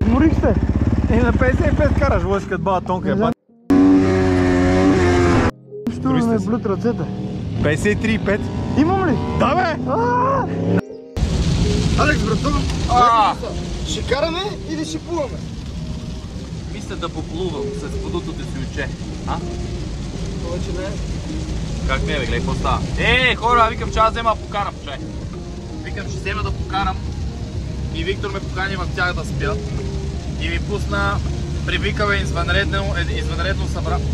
Изморих се. И на 55 караш, лъж като бава тонка е бат. Що ме блюд ръцете? 53,5. Имам ли? Да бе! Алекс, брато, ще караме или ще плуваме? Мисля да поплувам с подутото си оче. Повече не. Как не бе, гледай какво става. Хора, викам, че аз взема да покарам, чай. Викам, че взема да покарам. И Виктор ме покани в тях да спят. И ми пусна, привикава извънредно събрание.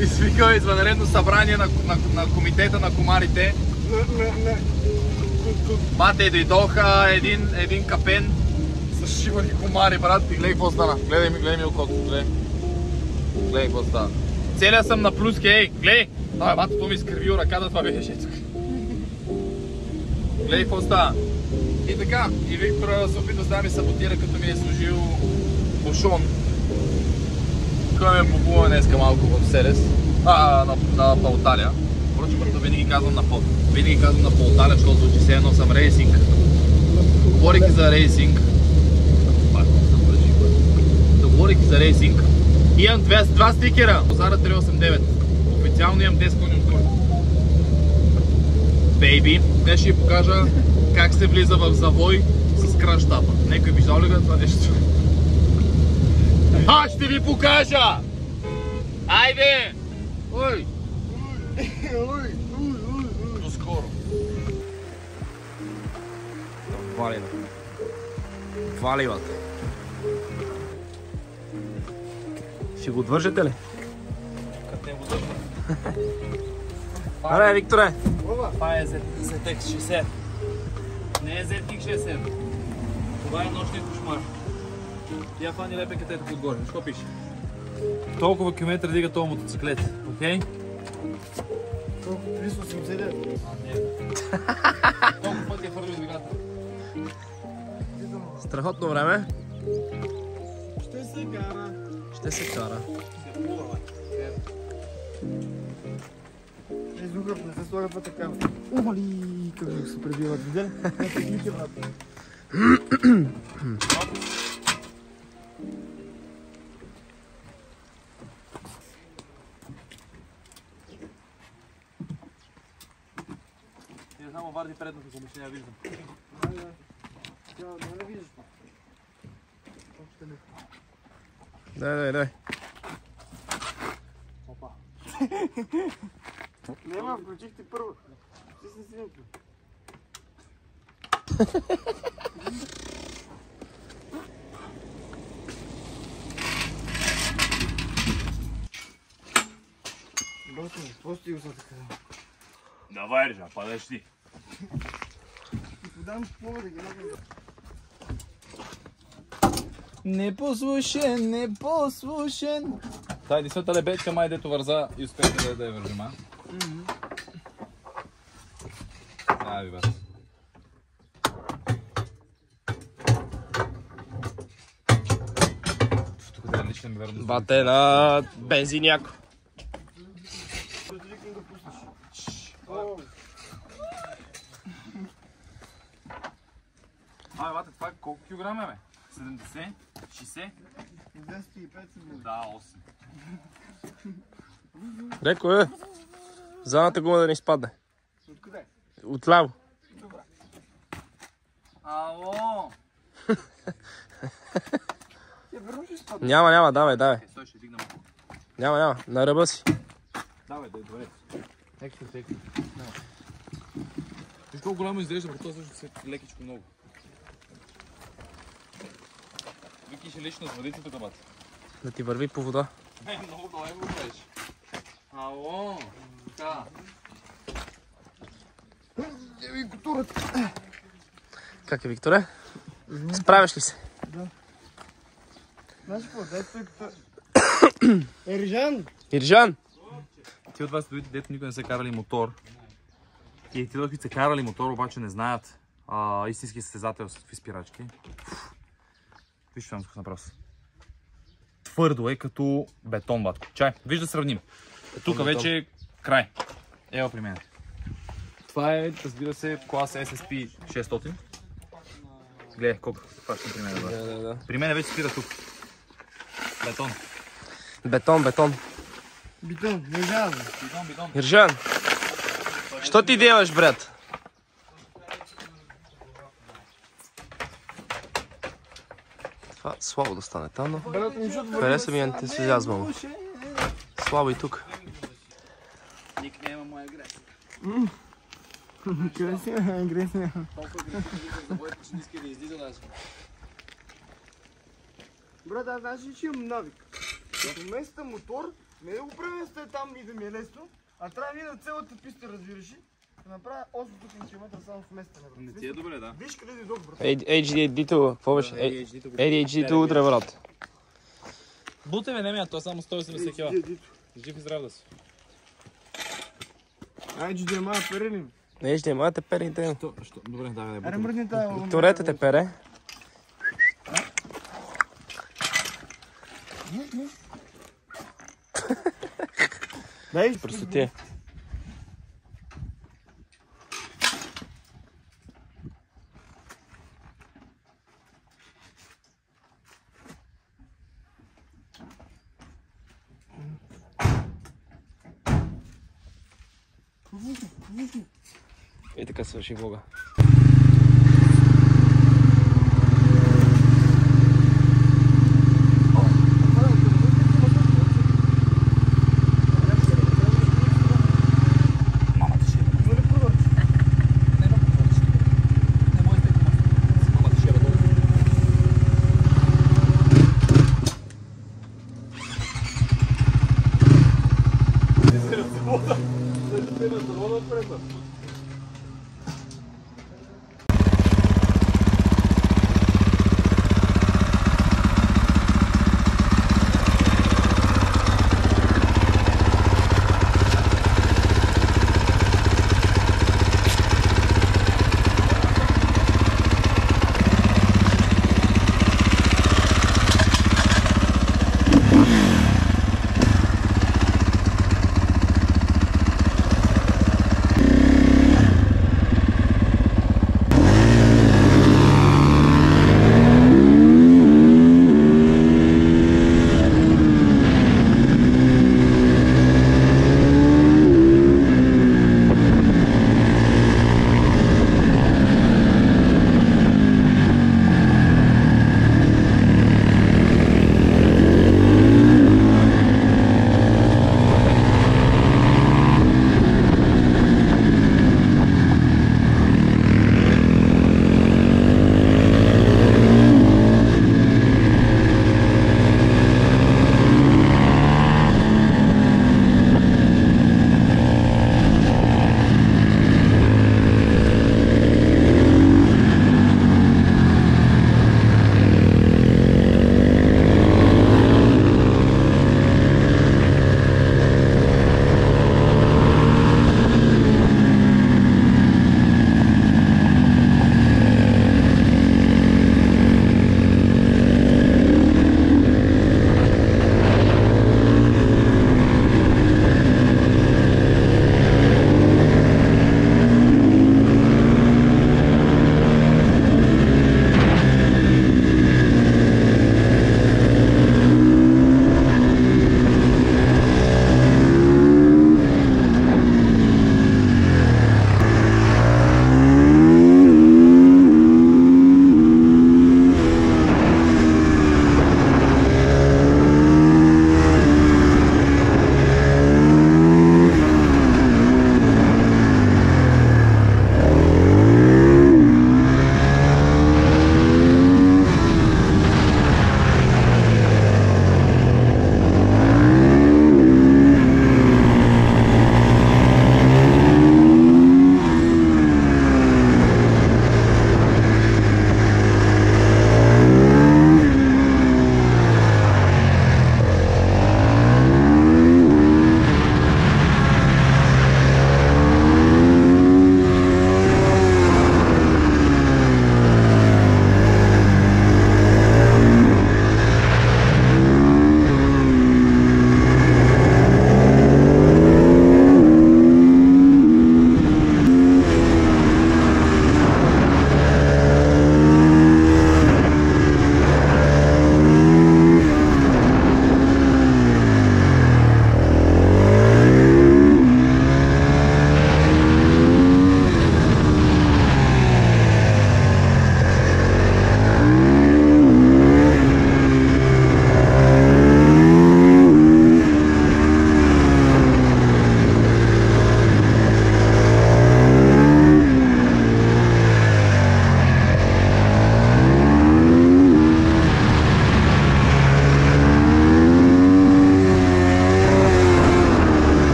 Извикава извънредно събрание на комитета на комарите. Бате, дойдоха един капен с шивани комари, брат, и гледай какво стана. Гледай ми окото, гледай какво стана. Целият съм на плюски, гледай! Батото ми изкривил ръката, това беше тук. Гледай какво става. И така, и Виктор се опитва да ми саботира, като ми е служил бушон. Кой ме поплува днеска малко в Селес, на Палталия. Впрочем, брато, винаги казвам на Палталия, защото звучи се едно съм рейсинг. Говорейки за рейсинг, за рейсинг, имам два стикера, Зара 389. Официално имам 10 конюнктури. Бейби, днес ще ви покажа как се влиза в завой с кръщапа. Некой виждал ли го това нещо? Аз ще ви покажа! Айде! Ой! До скоро! Вали, бате. Ще го отвържете ли? Как не го държа? Аре, Викторе! Това е ZX 60. Не е ZX 60. Това е нощният кошмар. Я фани лепе където подгоре. Що пише? Толкова километра дига този мотоциклет. Окей? Колко? 389? Не. Толкова пъти е фърли двигател. Страхотно време. Ще се кара. Ще се кара. Звукът не се слага това така. Умали, как да се пребиват. Видели? Не се клики, брат. Не само варди предното, ако ще не я виждам. Не виждаш. Дай. Опа. Нема, включихте първо. Ти си снимка. Братко, какво стига са така? Давай, режа, падаш ти. Ти подам плова да ги нагам. Непослушен. Тай, единствената лебедка май дето върза и успехме да я вържим, а? Ай, брат. Тук да лично ми върна. Бате на бензиняко. Абе, бате, това колко килограма е, бе? 70? 60? 205 са били. Да, 8. Реко задната гума да не изпадне. Откъде? Отляво. Добре. Ало! Я верно ще изпадне. Няма, давай. Той ще дигна малко. Няма, на ръба си. Давай, добре. Екстра. Виж колко голямо изглежда, но това също се лекичко много. Вики ще лично с водици тук, бат. Да ти върви по вода. Много добре го правиш. Ало! Така. Еви кутурата. Как е, Викторе? Справяш ли се? Да. Знаеш какво? Дай като... Ерижан! Иржан! Ти от вас дето никой не са карали мотор. И ти които са карали мотор, обаче не знаят истински състезател с какви спирачки. Виж това направо. Твърдо е като бетон, батко. Чай, виж да сравним. Тук вече е край. Ева при мен. Това е, разбира се, клас SSP 600. Гледай колко фащам при мен. Да. При мен вече спира тук. Бетон. Бетон. Битон, държава. Бидон. Ержан, що ти делаш, брат? Това слабо да стане там, но хареса ми ентусиазма му. Слабо и тук. Ник няма моя агресия. Красива агресия. Толкова агресия, да бъде почти не иска да излиза даже. Брат, аз знаеш ли, че имам навик? Като места мотор, не да го преместя там и да ми е лесно, а трябва да мина цялата писта, разбираш ли? Да направя 800 км само в местене. Не ти е добре, да. Виж къде дойдох, брат. ADHD-то, какво беше? ADHD-то утре, брат. Буте ме, не ме, то само 180 кила. Жив и здрав да си. Айде, да ма, перели. ADHD, те перите. Що? Добре, давай. Аре, мръдни тая. Торете те пере. Дай. Простоти. И така свърши влога.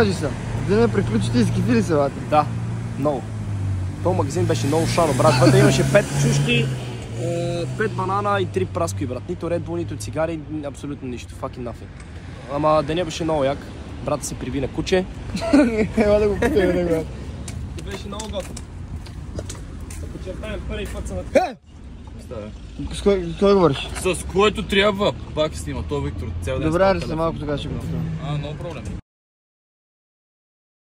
кажи сега. Да не приключите и скифили се, бате. Да, много. Този магазин беше много шано, брат. Вътре имаше 5 чушки, 5 банана и 3 праскои, брат. Нито Red Bull, нито цигари, абсолютно нищо. Fucking nothing. Ама деня беше много як. Брата се приви на куче. Ела да го пипе, да го. И беше много готов. Да подчертаем, първи път са на С кой говориш? С който трябва, пак снима, той Виктор цял ден. Добре, аре се малко така ще го пипе. No problem.